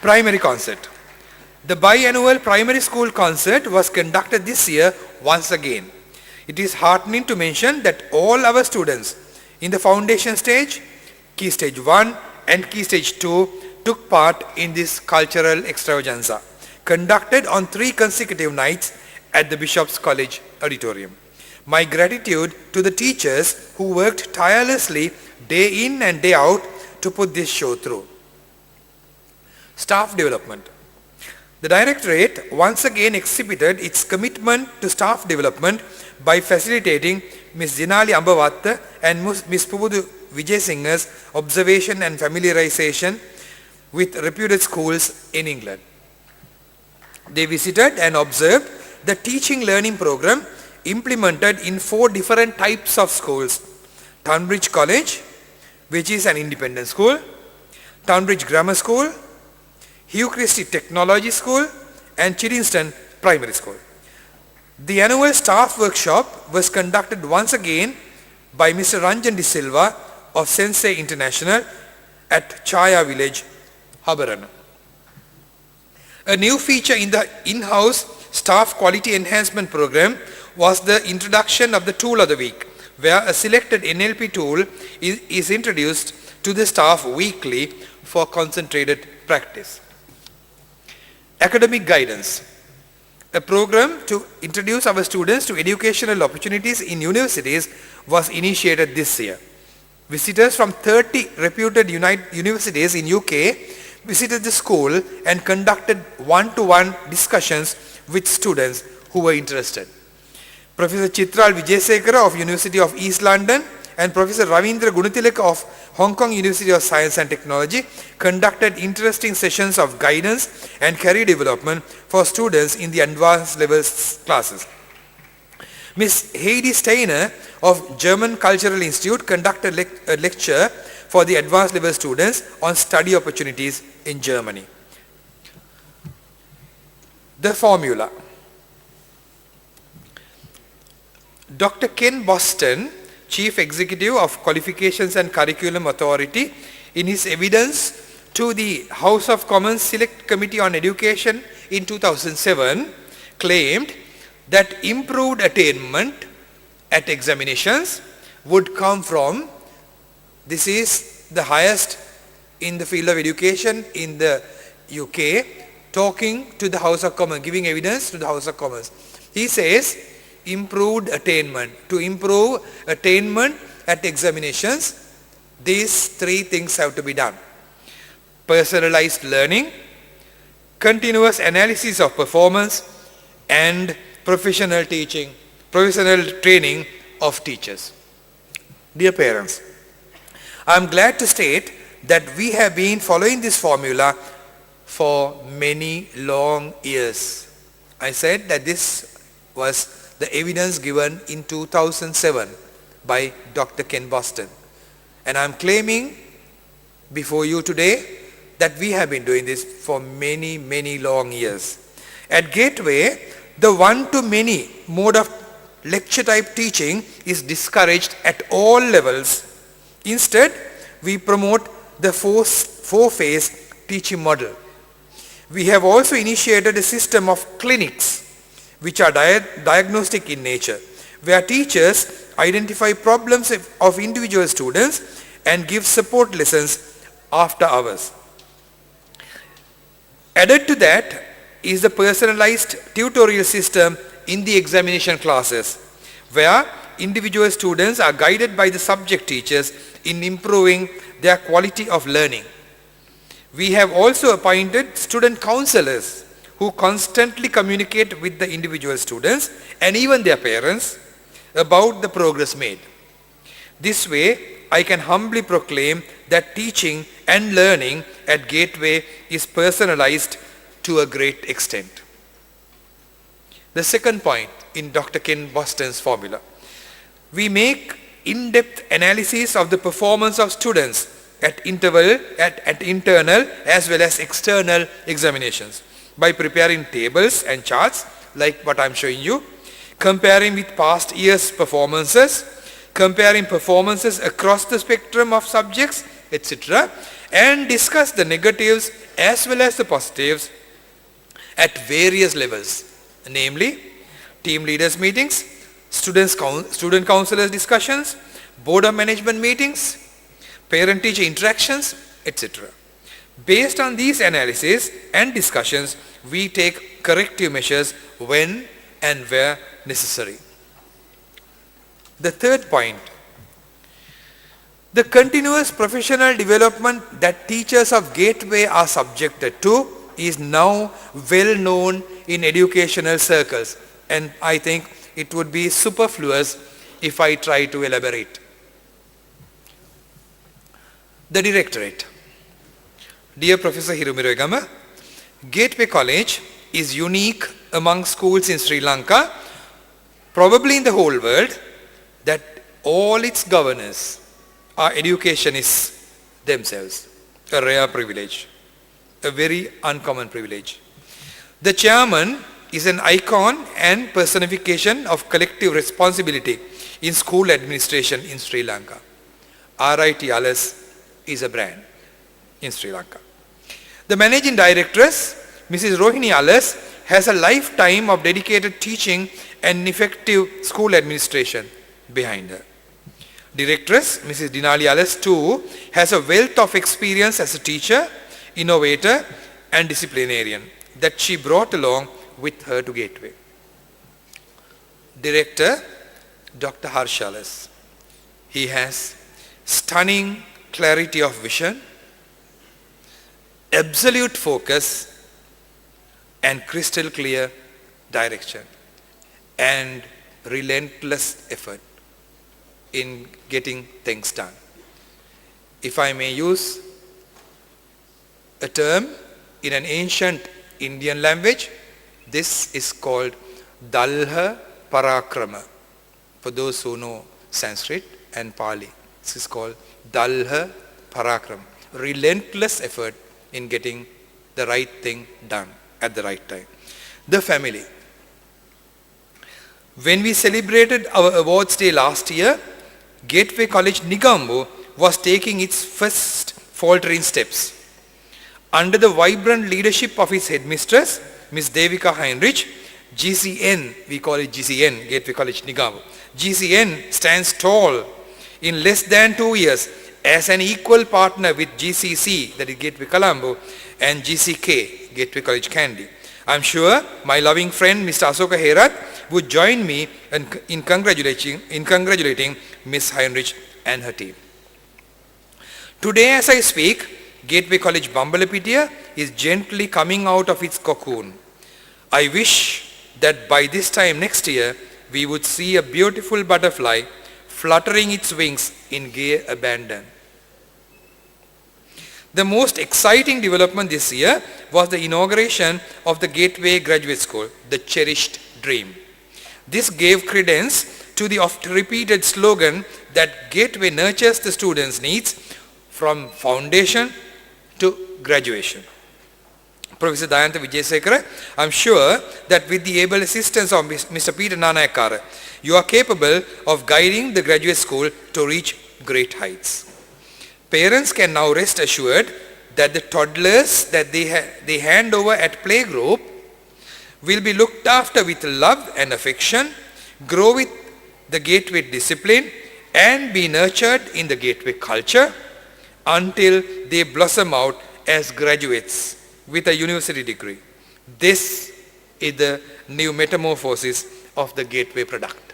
Primary concert. The biannual primary school concert was conducted this year once again. It is heartening to mention that all our students in the foundation stage, Key Stage 1 and Key Stage 2 took part in this cultural extravaganza, conducted on 3 consecutive nights at the Bishop's College auditorium. My gratitude to the teachers who worked tirelessly day in and day out to put this show through. Staff development. The Directorate once again exhibited its commitment to staff development by facilitating Ms. Jinali Ambavatta and Ms. Pubudu Vijaysinga's observation and familiarization with reputed schools in England. They visited and observed the teaching learning program implemented in 4 different types of schools. Tunbridge College, which is an independent school, Tunbridge Grammar School, Hugh Christie Technology School, and Chiddingstone Primary School. The annual staff workshop was conducted once again by Mr. Ranjan De Silva of Sensei International at Chaya Village, Habarana. A new feature in the in-house staff quality enhancement program was the introduction of the tool of the week, where a selected NLP tool is introduced to the staff weekly for concentrated practice. Academic guidance. A program to introduce our students to educational opportunities in universities was initiated this year. Visitors from 30 reputed universities in UK visited the school and conducted one-to-one discussions with students who were interested. Professor Chitral Vijayasekara of University of East London and Professor Ravindra Gunatilaka of Hong Kong University of Science and Technology conducted interesting sessions of guidance and career development for students in the advanced levels classes. Ms. Heidi Steiner of German Cultural Institute conducted a lecture for the advanced level students on study opportunities in Germany. The formula. Dr. Ken Boston, Chief Executive of Qualifications and Curriculum Authority, in his evidence to the House of Commons Select Committee on Education in 2007, claimed that improved attainment at examinations would come from, this is the highest in the field of education in the UK, talking to the House of Commons, giving evidence to the House of Commons. He says, improved attainment. To improve attainment at examinations, these 3 things have to be done. Personalized learning, continuous analysis of performance, and professional training of teachers. Dear parents, I am glad to state that we have been following this formula for many long years. I said that this was the evidence given in 2007 by Dr. Ken Boston. And I'm claiming before you today that we have been doing this for many, many long years. At Gateway, the one-to-many mode of lecture type teaching is discouraged at all levels. Instead, we promote the four-phase teaching model. We have also initiated a system of clinics which are diagnostic in nature, where teachers identify problems of individual students and give support lessons after hours. Added to that is the personalized tutorial system in the examination classes, where individual students are guided by the subject teachers in improving their quality of learning. We have also appointed student counselors who constantly communicate with the individual students and even their parents about the progress made. This way, I can humbly proclaim that teaching and learning at Gateway is personalized to a great extent. The second point in Dr. Ken Boston's formula. We make in-depth analysis of the performance of students at internal as well as external examinations by preparing tables and charts like what I'm showing you, comparing with past years' performances, comparing performances across the spectrum of subjects etc., and discuss the negatives as well as the positives at various levels, namely team leaders meetings, student counselors discussions, board of management meetings, parent-teacher interactions, etc. Based on these analyses and discussions, we take corrective measures when and where necessary. The third point, the continuous professional development that teachers of Gateway are subjected to is now well known in educational circles, and I think it would be superfluous if I try to elaborate. The Directorate. Dear Professor Hirumiregama, Gateway College is unique among schools in Sri Lanka, probably in the whole world, that all its governors are educationists themselves. A rare privilege, a very uncommon privilege. The chairman is an icon and personification of collective responsibility in school administration in Sri Lanka. RIT Alice is a brand in Sri Lanka. The managing directress, Mrs. Rohini Alice, has a lifetime of dedicated teaching and effective school administration behind her. Directress, Mrs. Dinali Alice, too, has a wealth of experience as a teacher, innovator, and disciplinarian that she brought along with her to Gateway. Director, Dr. Harsh Alice. He has stunning clarity of vision, absolute focus, and crystal clear direction, and relentless effort in getting things done. If I may use a term in an ancient Indian language, this is called Dalha Parakrama. For those who know Sanskrit and Pali, this is called Dalha Parakrama. Relentless effort in getting the right thing done at the right time. The family. When we celebrated our awards day last year, Gateway College Nigambo was taking its first faltering steps. Under the vibrant leadership of its headmistress, Ms. Devika Heinrich, GCN, we call it GCN, Gateway College Nigambo. GCN stands tall in less than 2 years as an equal partner with GCC, that is Gateway Colombo, and GCK, Gateway College Kandy. I am sure my loving friend Mr. Asoka Herath would join me in congratulating Ms. Heinrich and her team. Today as I speak, Gateway College Bambalapitia is gently coming out of its cocoon. I wish that by this time next year, we would see a beautiful butterfly fluttering its wings in gay abandon. The most exciting development this year was the inauguration of the Gateway Graduate School, the cherished dream. This gave credence to the oft-repeated slogan that Gateway nurtures the students' needs from foundation to graduation. Professor Dayantha Wijesekara, I am sure that with the able assistance of Mr. Peter Nanayakara, you are capable of guiding the graduate school to reach great heights. Parents can now rest assured that the toddlers that they hand over at playgroup will be looked after with love and affection, grow with the Gateway discipline, and be nurtured in the Gateway culture until they blossom out as graduates with a university degree. This is the new metamorphosis of the Gateway product.